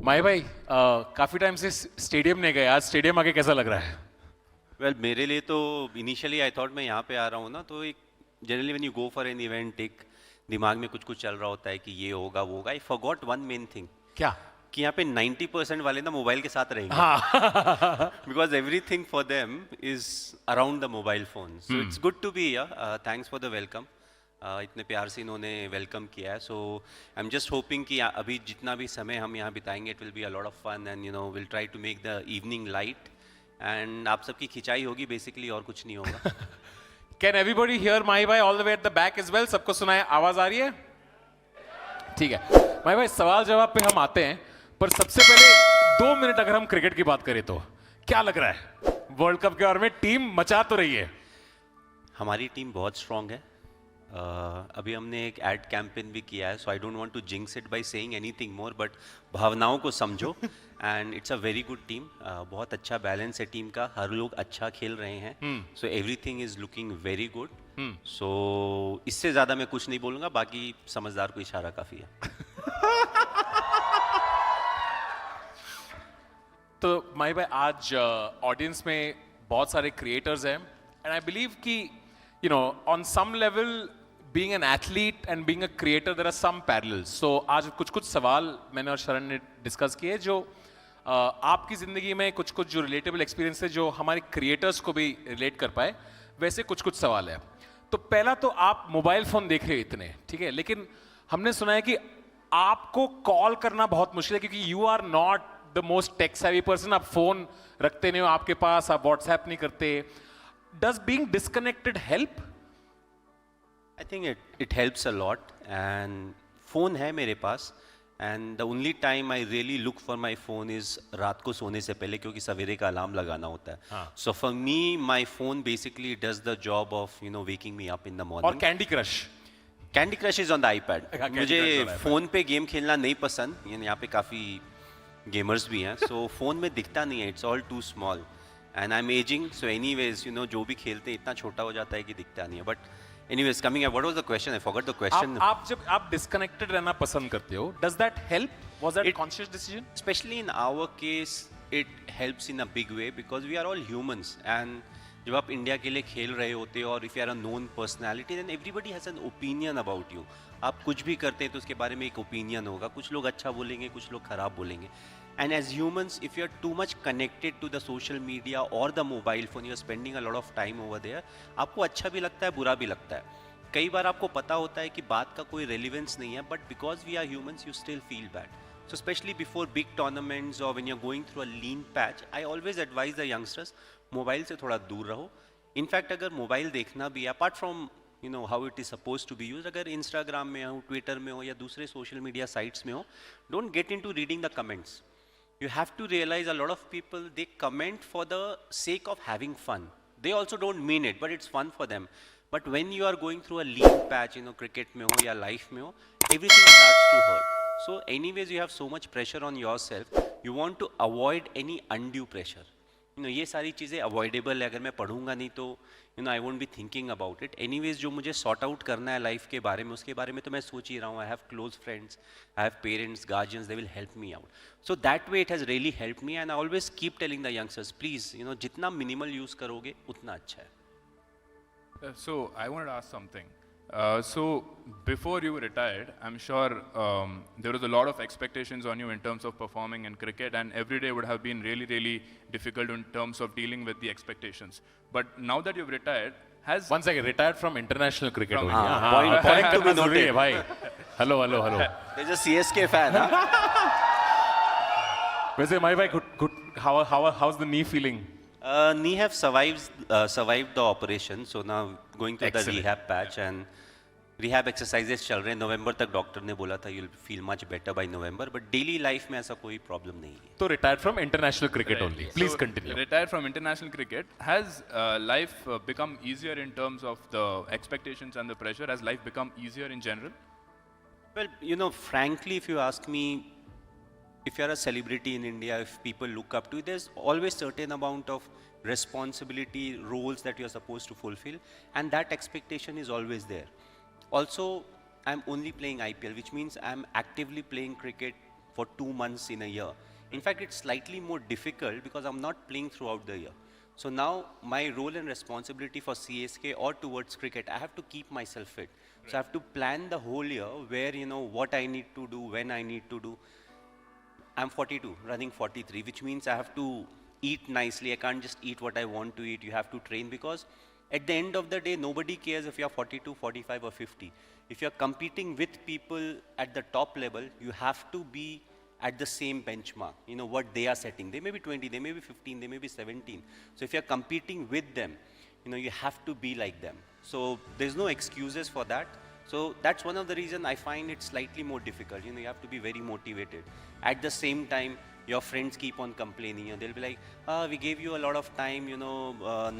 माही भाई काफ़ी टाइम से स्टेडियम नहीं गए, आज स्टेडियम आके कैसा लग रहा है? वेल मेरे लिए तो इनिशियली आई थॉट मैं यहाँ पे आ रहा हूँ ना, तो एक generally when you go for an event एक दिमाग में कुछ कुछ चल रहा होता है कि ये होगा वो होगा। I forgot one main thing, क्या? कि यहाँ पे 90% वाले ना मोबाइल के साथ रहेंगे, हाँ because everything for them is around the mobile phone. So it's good to be here. Thanks for the welcome. इतने प्यार से इन्होंने वेलकम किया है। So I am just hoping कि अभी जितना भी समय हम यहाँ बिताएंगे it will be a lot of fun and will try to make the evening light and आप सबकी खिंचाई होगी बेसिकली, और कुछ नहीं होगा। कैन एवरीबॉडी हियर माही भाई all the way at the back is well? सबको सुनाए, आवाज आ रही है? ठीक है माही भाई, सवाल जवाब पे हम आते हैं, पर सबसे पहले 2 मिनट अगर हम क्रिकेट की बात करें तो क्या लग रहा है वर्ल्ड कप के बारे में? टीम मचा तो रही है। हमारी टीम बहुत स्ट्रांग है। अभी हमने एक एड कैंपेन भी किया है, so I don't want to jinx it by saying anything more, but भावनाओं को समझो and it's a very good team. बहुत अच्छा बैलेंस है टीम का, हर लोग अच्छा खेल रहे हैं, so everything is looking very good. So इससे ज़्यादा मैं कुछ नहीं बोलूँगा, बाकी समझदार को इशारा काफ़ी है। तो माही भाई, आज ऑडियंस में बहुत सारे क्रिएटर्स हैं एंड आई बिलीव कि on some level being an athlete and being a creator there are some parallels. So आज कुछ कुछ सवाल मैंने और शरण ने डिस्कस किए जो आपकी ज़िंदगी में कुछ कुछ जो रिलेटेबल एक्सपीरियंस है जो हमारे क्रिएटर्स को भी रिलेट कर पाए, वैसे कुछ कुछ सवाल है। तो पहला तो आप मोबाइल फ़ोन देख रहे हो इतने, ठीक है, लेकिन हमने सुना है कि आपको कॉल करना बहुत मुश्किल है क्योंकि you are not the most tech savvy person. आप फोन रखते नहीं हो आपके पास, आप व्हाट्सएप नहीं करते। Does being disconnected help? I think it helps a lot and phone है मेरे पास and the only time I really look for my phone is रात को सोने से पहले, क्योंकि सवेरे का अलार्म लगाना होता है। So for me my phone basically does the job of waking me up in the morning. और Candy Crush? Candy Crush is on the iPad. मुझे फ़ोन पे गेम खेलना नहीं पसंद, यहाँ पे काफ़ी गेमर्स भी हैं, सो फ़ोन में दिखता नहीं है, it's all too small and I am aging, so anyways जो भी खेलते हैं इतना छोटा हो जाता है कि दिखता नहीं है। But anyways coming what was the question? I forgot the question. आप जब आप डिस्कनेक्टेड रहना पसंद करते हो, does that help? Was that conscious decision? Especially in our case it helps in a big way because we are all humans and जब आप India के लिए खेल रहे होते हो और if you are a known personality then everybody has an opinion about you. आप कुछ भी करते हैं तो उसके बारे में एक ओपिनियन होगा, कुछ लोग अच्छा बोलेंगे, कुछ लोग ख़राब बोलेंगे। And as humans, if you're too much connected to the social media or the mobile phone, you're spending a lot of time over there. आपको अच्छा भी लगता है, बुरा भी लगता है। कई बार आपको पता होता है कि बात का कोई रेलिवेंस नहीं है, but because we are humans, you still feel bad. So especially before big tournaments or when you're going through a lean patch, I always advise the youngsters, mobile से थोड़ा दूर रहो। इनफैक्ट अगर मोबाइल देखना भी, apart from how it is suppose to be use, अगर Instagram में हो, ट्विटर में हो या दूसरे सोशल मीडिया साइट्स में हो, don't get into reading the comments. You have to realize a lot of people, they comment for the sake of having fun. They also don't mean it, but it's fun for them. But when you are going through a lean patch, cricket mein ho ya life mein ho, everything starts to hurt. So anyways, you have so much pressure on yourself. You want to avoid any undue pressure. ये सारी चीज़ें avoidable है। अगर मैं पढ़ूंगा नहीं तो I won't be thinking about it. Anyways जो मुझे सॉर्ट आउट करना है लाइफ के बारे में, उसके बारे में तो मैं सोच ही रहा हूँ। I have close friends, I have parents, guardians, they will help me out. So that way it has really help me and I always keep telling the youngsters, please जितना मिनिमल यूज़ करोगे उतना अच्छा है। So I wanted to ask something. So before you retired, I'm sure there was a lot of expectations on you in terms of performing in cricket, and every day would have been really, really difficult in terms of dealing with the expectations. But now that you've retired, has One second, retired from international cricket From- हो गया। point to be noted. भाई, hello hello hello. There's a CSK fan, huh? वैसे माही भाई, how's the knee feeling? Knee have survived the operation, so now going to Excellent. the rehab patch and rehab exercises चल रहे हैं। नवंबर तक doctor ने बोला था you'll feel much better by November, but daily life में ऐसा कोई प्रॉब्लम नहीं है। तो retired from international cricket Right. only. Please So, continue. Retired from international cricket, has life become easier in terms of the expectations and the pressure? Has life become easier in general? Well, frankly, if you ask me, if you're a celebrity in India, if people look up to you, there's always certain amount of responsibility, roles that you're supposed to fulfill, and that expectation is always there. Also, I'm only playing IPL, which means I'm actively playing cricket for 2 months in a year. In fact, it's slightly more difficult because I'm not playing throughout the year. So now my role and responsibility for CSK or towards cricket, I have to keep myself fit. Right. So I have to plan the whole year where, what I need to do, when I need to do. I'm 42, running 43, which means I have to eat nicely. I can't just eat what I want to eat. You have to train because at the end of the day, nobody cares if you're 42, 45 or 50. If you're competing with people at the top level, you have to be at the same benchmark, what they are setting. They may be 20, they may be 15, they may be 17. So if you're competing with them, you have to be like them. So there's no excuses for that. So that's one of the reasons I find it slightly more difficult. You have to be very motivated. At the same time, your friends keep on complaining. They'll be like, we gave you a lot of time,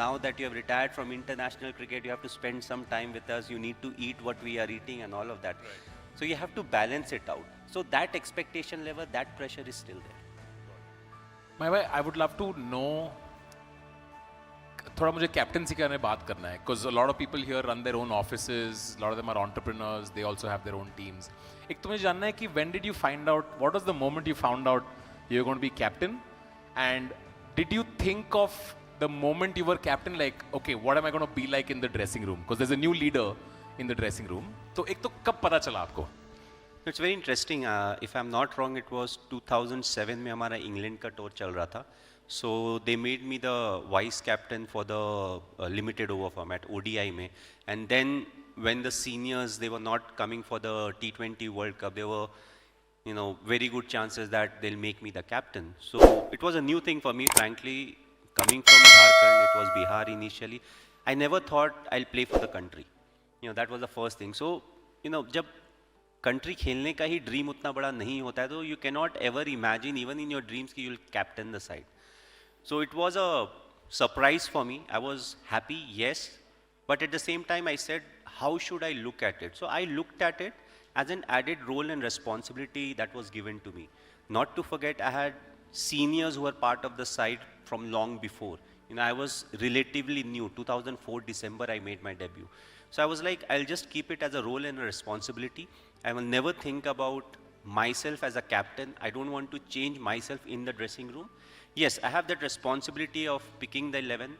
now that you have retired from international cricket, you have to spend some time with us. You need to eat what we are eating and all of that. Right. So you have to balance it out. So that expectation level, that pressure is still there. My boy, I would love to know, थोड़ा मुझे captaincy के बारे में बात करना है, because a lot of people here run their own offices, a lot of them are entrepreneurs, they also have their own teams. एक तो मुझे जानना है कि when did you find out, what was the moment you found out you're going to be captain, and did you think of the moment you were captain like, okay, what am I going to be like in the dressing room, because there's a new leader in the dressing room. तो एक तो कब पता चला आपको? It's very interesting. If I'm not wrong, it was 2007 में हमारा England का टूर चल रहा था. So they made me the vice captain for the limited over format, ODI में. And then when the seniors, they were not coming for the T20 World Cup, there were, very good chances that they'll make me the captain. So it was a new thing for me, frankly. Coming from Jharkhand, it was Bihar initially. I never thought I'll play for the country. That was the first thing. So, जब country खेलने का ही dream उतना बड़ा नहीं होता है, तो you cannot ever imagine, even in your dreams, कि you'll captain the side. So it was a surprise for me. I was happy, yes. But at the same time, I said, how should I look at it? So I looked at it as an added role and responsibility that was given to me. Not to forget, I had seniors who were part of the side from long before. I was relatively new. 2004 December, I made my debut. So I was like, I'll just keep it as a role and a responsibility. I will never think about myself as a captain. I don't want to change myself in the dressing room. Yes, I have that responsibility of picking the 11.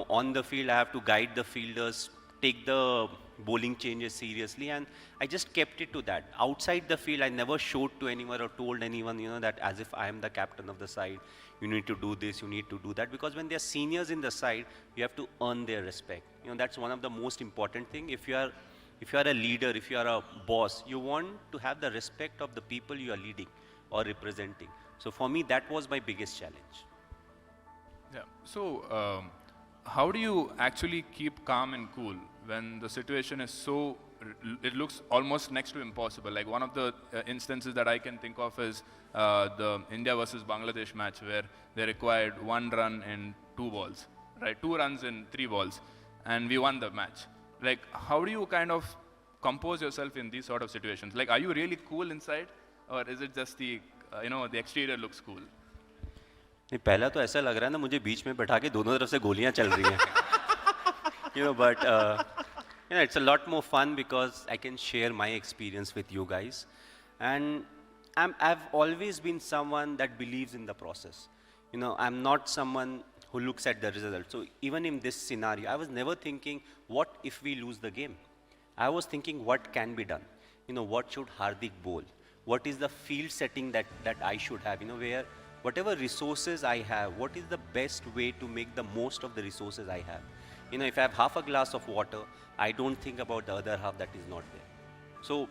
On the field, I have to guide the fielders, take the bowling changes seriously, and I just kept it to that. Outside the field, I never showed to anyone or told anyone, that as if I am the captain of the side, you need to do this, you need to do that, because when they are seniors in the side, you have to earn their respect. That's one of the most important thing. If you are a leader, if you are a boss, you want to have the respect of the people you are leading or representing. So for me, that was my biggest challenge. Yeah. So how do you actually keep calm and cool when the situation is so, it looks almost next to impossible? Like one of the instances that I can think of is the India versus Bangladesh match, where they required 1 run in 2 balls, right? 2 runs in 3 balls, and we won the match. Like, how do you kind of compose yourself in these sort of situations? Like, are you really cool inside, or is it just the, the exterior looks cool? नहीं, पहला तो ऐसा लग रहा है ना मुझे बीच में बैठा के दोनों तरफ से गोलियां चल रही हैं. But it's a lot more fun because I can share my experience with you guys, and I've always been someone that believes in the process. I'm not someone who looks at the result. So even in this scenario, I was never thinking, what if we lose the game? I was thinking, what can be done? What should Hardik bowl? What is the field setting that I should have? Where whatever resources I have, what is the best way to make the most of the resources I have? If I have half a glass of water, I don't think about the other half that is not there. So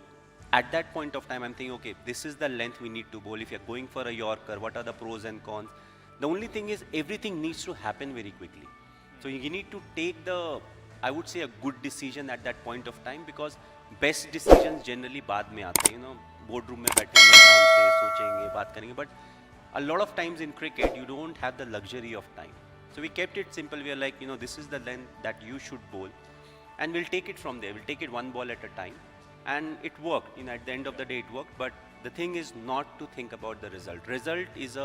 at that point of time, I'm thinking, okay, this is the length we need to bowl. If you're going for a Yorker, what are the pros and cons? The only thing is, everything needs to happen very quickly. So you need to take I would say, a good decision at that point of time, because best decisions generally बाद में आते हैं. Boardroom में बैठेंगे, आराम से सोचेंगे, बात करेंगे. But a lot of times in cricket, you don't have the luxury of time. So we kept it simple. We are like, this is the length that you should bowl, and we'll take it from there. We'll take it 1 ball at a time, and it worked. At the end of the day, it worked. But the thing is not to think about the result. Result is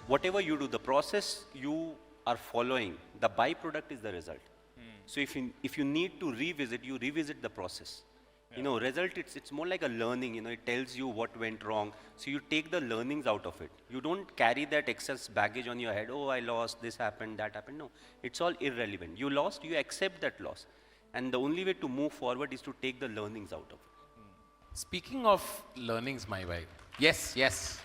whatever you do, the process you are following, the byproduct is the result. So if you need to revisit, you revisit the process. You know, result, it's more like a learning, you know, it tells you what went wrong. So you take the learnings out of it. You don't carry that excess baggage on your head. Oh, I lost, this happened, that happened. No, it's all irrelevant. You lost, you accept that loss. And the only way to move forward is to take the learnings out of it. Speaking of learnings, my wife. Yes, yes.